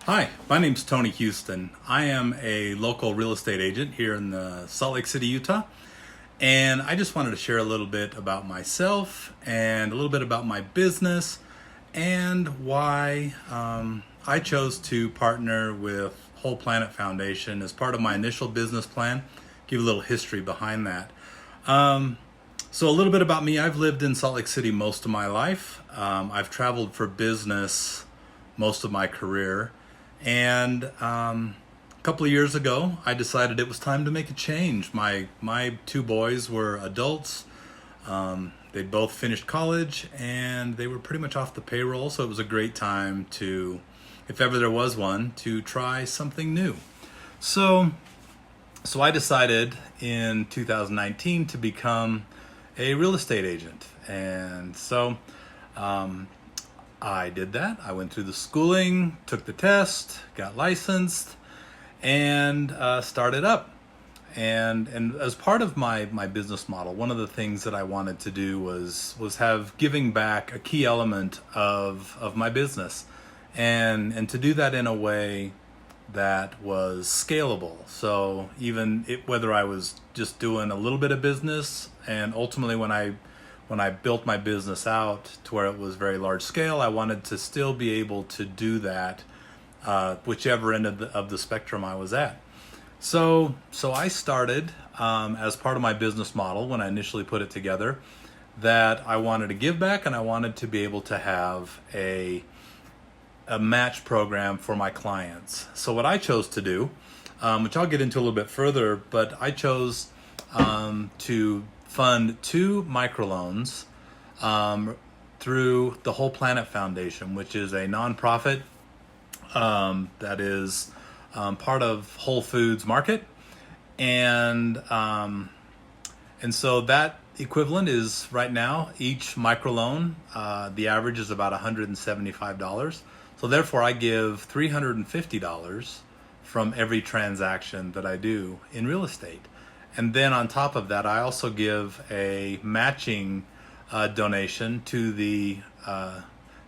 Hi, my name's Tony Huston. I am a local real estate agent here in Salt Lake City, Utah. And I just wanted to share a little bit about myself and a little bit about my business and why I chose to partner with Whole Planet Foundation as part of my initial business plan. Give a little history behind that. So a little bit about me. I've lived in Salt Lake City most of my life. I've traveled for business most of my career. And a couple of years ago, I decided it was time to make a change. My two boys were adults. They'd both finished college, and they were pretty much off the payroll. So it was a great time to, if ever there was one, to try something new. So I decided in 2019 to become a real estate agent. And so I did that. I went through the schooling, took the test, got licensed, and started up. And as part of my business model, one of the things that I wanted to do was have giving back a key element of my business, and to do that in a way that was scalable. So whether I was just doing a little bit of business, and ultimately when I built my business out to where it was very large scale, I wanted to still be able to do that, whichever end of the spectrum I was at. So I started as part of my business model when I initially put it together, that I wanted to give back and I wanted to be able to have a match program for my clients. So what I chose to do, which I'll get into a little bit further, but I chose to fund 2 microloans through the Whole Planet Foundation, which is a nonprofit that is part of Whole Foods Market, and so that equivalent is right now each microloan. The average is about $175. So therefore, I give $350 from every transaction that I do in real estate. And then on top of that, I also give a matching donation to the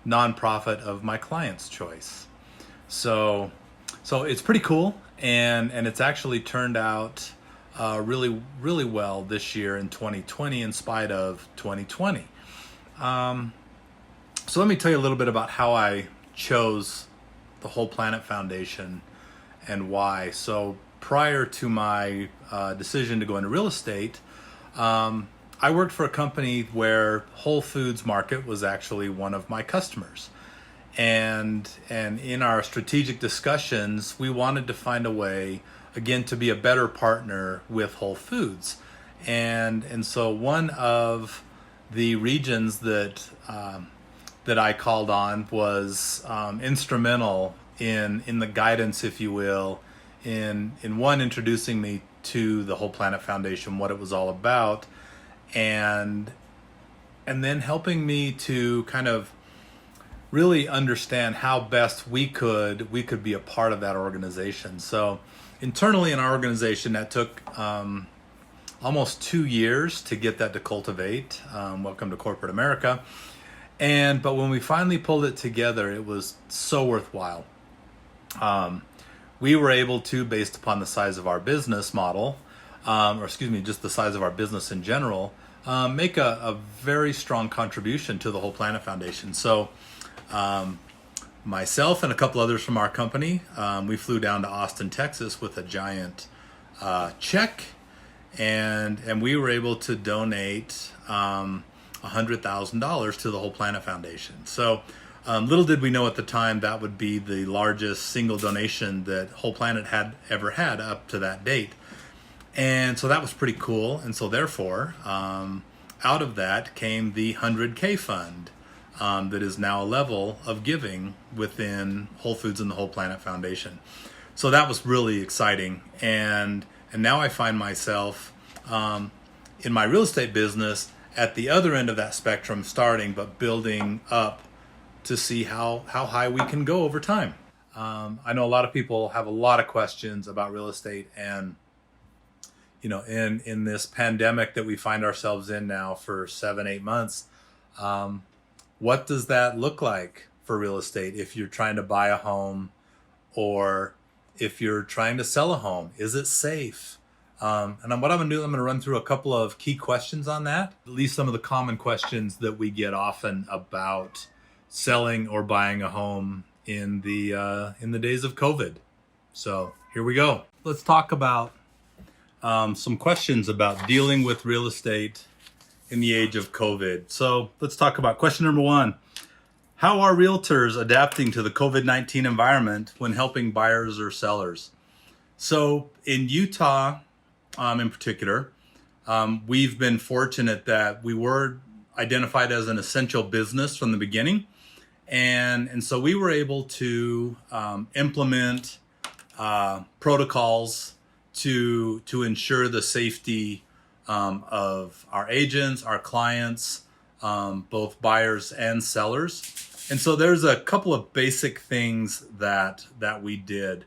nonprofit of my client's choice. So it's pretty cool, and it's actually turned out really, really well this year in 2020 in spite of 2020. So let me tell you a little bit about how I chose the Whole Planet Foundation and why. So prior to my decision to go into real estate, I worked for a company where Whole Foods Market was actually one of my customers. And in our strategic discussions, we wanted to find a way, again, to be a better partner with Whole Foods. And so one of the regions that I called on was instrumental in the guidance, if you will, in one, introducing me to the Whole Planet Foundation, what it was all about, and then helping me to kind of really understand how best we could be a part of that organization. So internally in our organization, that took almost 2 years to get that to cultivate. Welcome to corporate America. But when we finally pulled it together, it was so worthwhile. We were able to, based upon the size of our business model, just the size of our business in general, make a very strong contribution to the Whole Planet Foundation. So myself and a couple others from our company, we flew down to Austin, Texas with a giant check, and we were able to donate $100,000 to the Whole Planet Foundation. So little did we know at the time that would be the largest single donation that Whole Planet had ever had up to that date. And so that was pretty cool. And so therefore, out of that came the 100K fund that is now a level of giving within Whole Foods and the Whole Planet Foundation. So that was really exciting. And now I find myself in my real estate business at the other end of that spectrum, starting but building up to see how high we can go over time. I know a lot of people have a lot of questions about real estate, and in this pandemic that we find ourselves in now for 7-8 months, what does that look like for real estate if you're trying to buy a home or if you're trying to sell a home, is it safe? And what I'm going to do, I'm going to run through a couple of key questions on that, at least some of the common questions that we get often about selling or buying a home in the days of COVID. So here we go. Let's talk about some questions about dealing with real estate in the age of COVID. So let's talk about question number one. How are realtors adapting to the COVID-19 environment when helping buyers or sellers? So in Utah, in particular, we've been fortunate that we were identified as an essential business from the beginning. And so we were able to implement protocols to ensure the safety of our agents, our clients, both buyers and sellers. And so there's a couple of basic things that we did.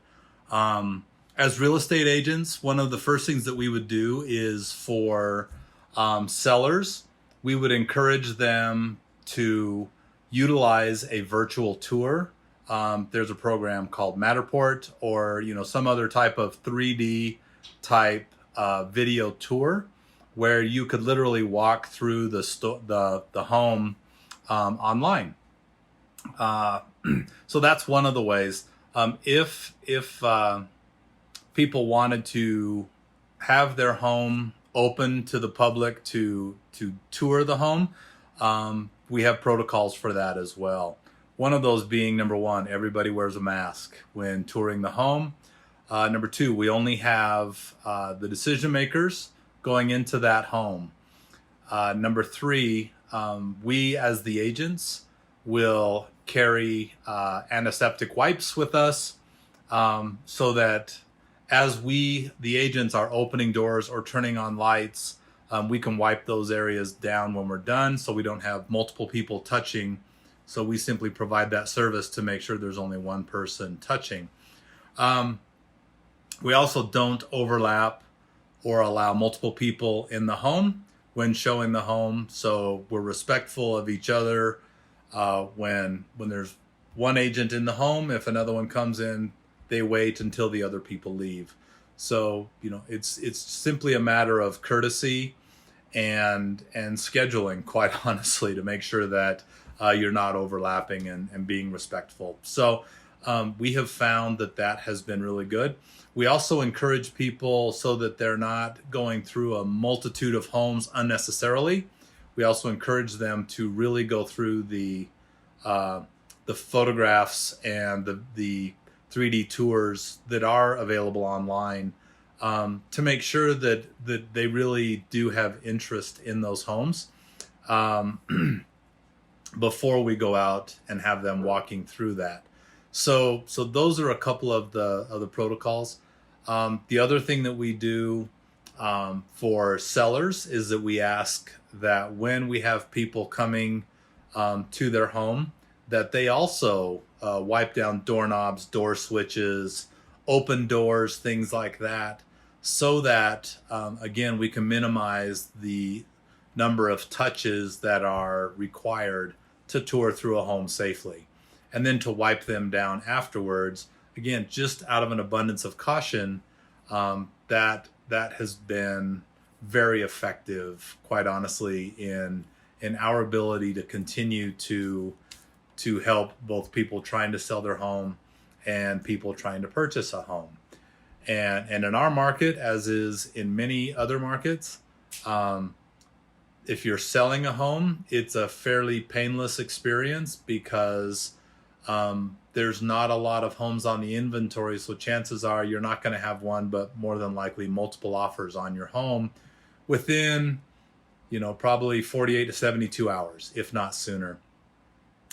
As real estate agents, one of the first things that we would do is for sellers, we would encourage them to utilize a virtual tour. There's a program called Matterport, or some other type of 3D type video tour where you could literally walk through the home online. So that's one of the ways. If people wanted to have their home open to the public to tour the home, we have protocols for that as well. One of those being, number one, everybody wears a mask when touring the home. Number two, we only have the decision makers going into that home. Number three, we as the agents will carry antiseptic wipes with us, so that as we, the agents, are opening doors or turning on lights, we can wipe those areas down when we're done, so we don't have multiple people touching. So we simply provide that service to make sure there's only one person touching. We also don't overlap or allow multiple people in the home when showing the home. So we're respectful of each other. When there's one agent in the home, if another one comes in, they wait until the other people leave. So, it's simply a matter of courtesy and scheduling, quite honestly, to make sure that you're not overlapping and being respectful. So we have found that has been really good. We also encourage people so that they're not going through a multitude of homes unnecessarily. We also encourage them to really go through the photographs and the 3D tours that are available online, to make sure that they really do have interest in those homes before we go out and have them walking through that. So those are a couple of the protocols. The other thing that we do for sellers is that we ask that when we have people coming to their home, that they also wipe down doorknobs, door switches, open doors, things like that, so that, again, we can minimize the number of touches that are required to tour through a home safely. And then to wipe them down afterwards, again, just out of an abundance of caution, that has been very effective, quite honestly, in our ability to continue to help both people trying to sell their home and people trying to purchase a home. And in our market, as is in many other markets, if you're selling a home, it's a fairly painless experience because there's not a lot of homes on the inventory. So chances are you're not going to have one, but more than likely multiple offers on your home within, probably 48 to 72 hours, if not sooner.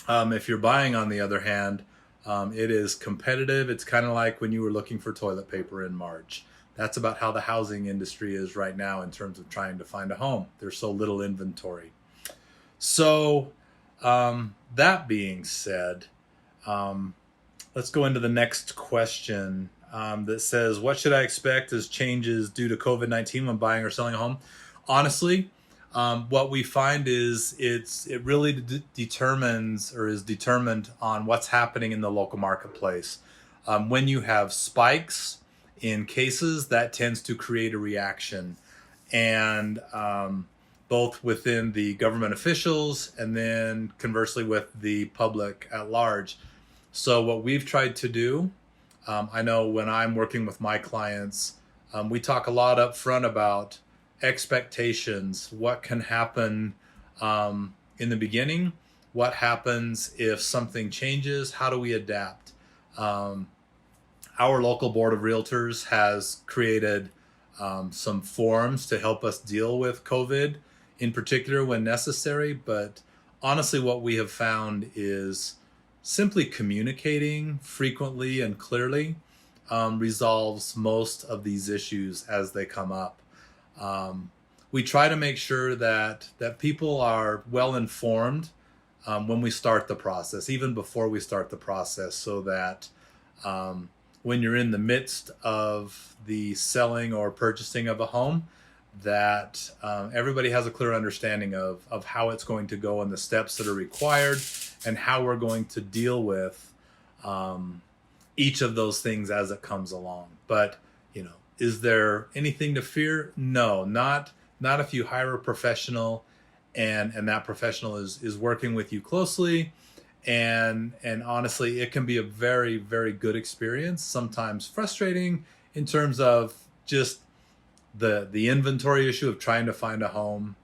If you're buying, on the other hand, it is competitive. It's kind of like when you were looking for toilet paper in March. That's about how the housing industry is right now in terms of trying to find a home. There's so little inventory. So that being said, let's go into the next question that says, what should I expect as changes due to COVID-19 when buying or selling a home? Honestly, what we find is it really determines or is determined on what's happening in the local marketplace. When you have spikes in cases, that tends to create a reaction, and both within the government officials and then conversely with the public at large. So what we've tried to do, I know when I'm working with my clients, we talk a lot up front about expectations, what can happen in the beginning, what happens if something changes, how do we adapt. Our local board of realtors has created some forms to help us deal with COVID in particular when necessary. But honestly, what we have found is simply communicating frequently and clearly resolves most of these issues as they come up. We try to make sure that people are well informed when we start the process, even before we start the process, so that when you're in the midst of the selling or purchasing of a home, that everybody has a clear understanding of how it's going to go and the steps that are required and how we're going to deal with each of those things as it comes along. But, is there anything to fear? No, not if you hire a professional and that professional is working with you closely. And honestly, it can be a very, very good experience, sometimes frustrating in terms of just the inventory issue of trying to find a home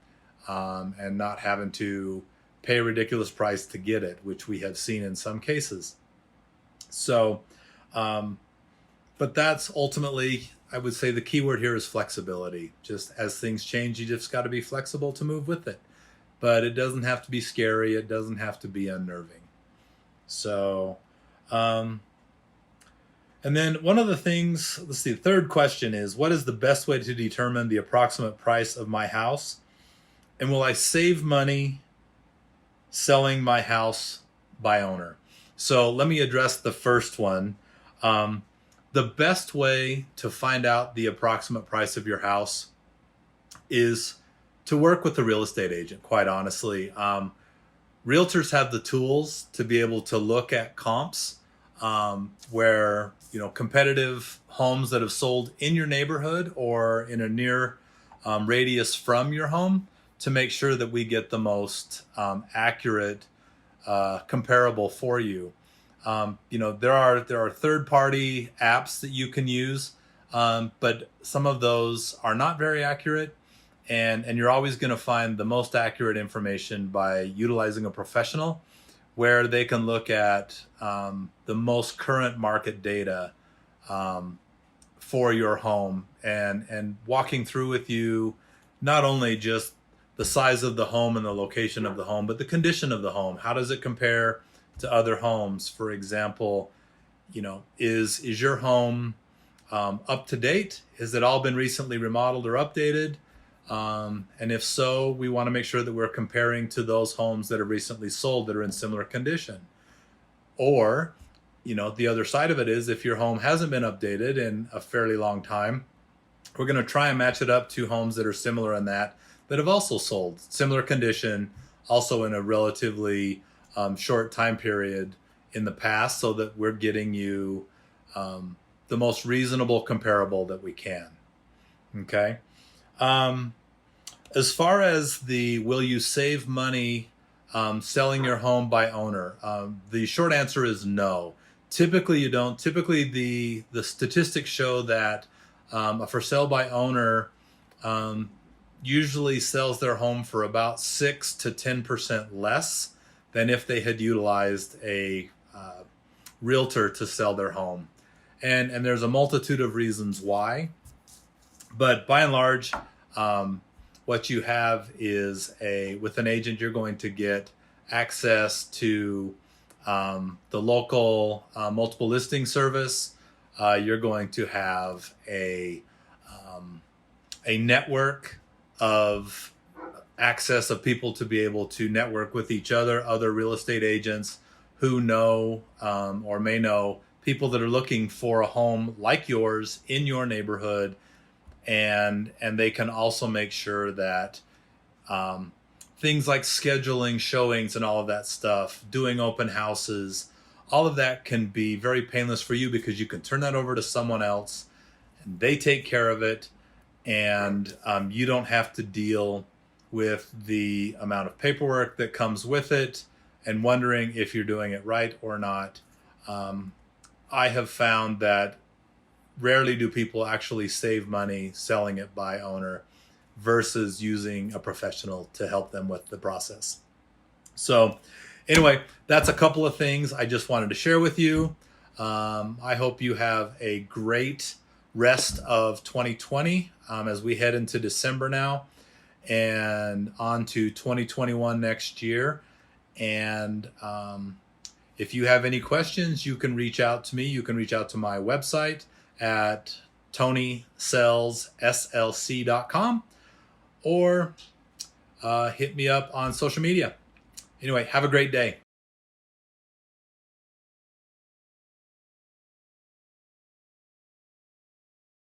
and not having to pay a ridiculous price to get it, which we have seen in some cases. So, but that's ultimately, I would say the key word here is flexibility. Just as things change, you just got to be flexible to move with it. But it doesn't have to be scary. It doesn't have to be unnerving. So, and then one of the things, let's see, the third question is, what is the best way to determine the approximate price of my house? And will I save money selling my house by owner? So let me address the first one. The best way to find out the approximate price of your house is to work with a real estate agent, quite honestly. Realtors have the tools to be able to look at comps where, competitive homes that have sold in your neighborhood or in a near radius from your home, to make sure that we get the most accurate comparable for you. There are third-party apps that you can use, but some of those are not very accurate. And you're always going to find the most accurate information by utilizing a professional, where they can look at the most current market data for your home and walking through with you not only just the size of the home and the location of the home, but the condition of the home. How does it compare to other homes? For example, is your home up to date? Has it all been recently remodeled or updated? And if so, we want to make sure that we're comparing to those homes that are recently sold that are in similar condition. Or, the other side of it is, if your home hasn't been updated in a fairly long time, we're going to try and match it up to homes that are similar in that have also sold, similar condition, also in a relatively short time period in the past, so that we're getting you the most reasonable comparable that we can. Okay. As far as the will you save money selling your home by owner, the short answer is no. Typically you don't. Typically the statistics show that a for sale by owner usually sells their home for about 6 to 10% less than if they had utilized a realtor to sell their home. And there's a multitude of reasons why. But by and large, what you have is with an agent, you're going to get access to the local multiple listing service. You're going to have a network of access of people to be able to network with each other real estate agents who know or may know people that are looking for a home like yours in your neighborhood. And they can also make sure that things like scheduling showings and all of that stuff, doing open houses, all of that can be very painless for you because you can turn that over to someone else and they take care of it, and you don't have to deal with the amount of paperwork that comes with it and wondering if you're doing it right or not. I have found that rarely do people actually save money selling it by owner versus using a professional to help them with the process. So anyway, that's a couple of things I just wanted to share with you. I hope you have a great rest of 2020 as we head into December now and on to 2021 next year. And if you have any questions, you can reach out to me. You can reach out to my website at tonysellslc.com or hit me up on social media. Anyway, have a great day.